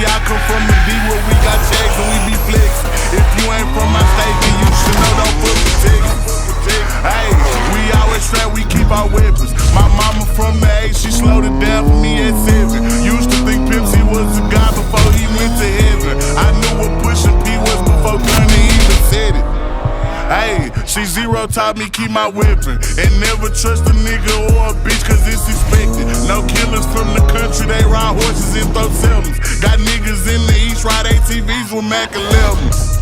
I come from the D where we got checks and we be flexing. If you ain't from my state, then you should know don't put protection. Hey, we always strapped, we keep our weapons. My mama from the A, she slowed it down for me at 7. Used to think Pepsi was a god before he went to heaven. I knew what pushing P was before Gunna even said it. Hey, she zero taught me keep my weapon and never trust a nigga or a bitch cause it's expected. No killers from the country, they ride horses and throw 7s. Got niggas in the east ride ATVs with Mac 11s.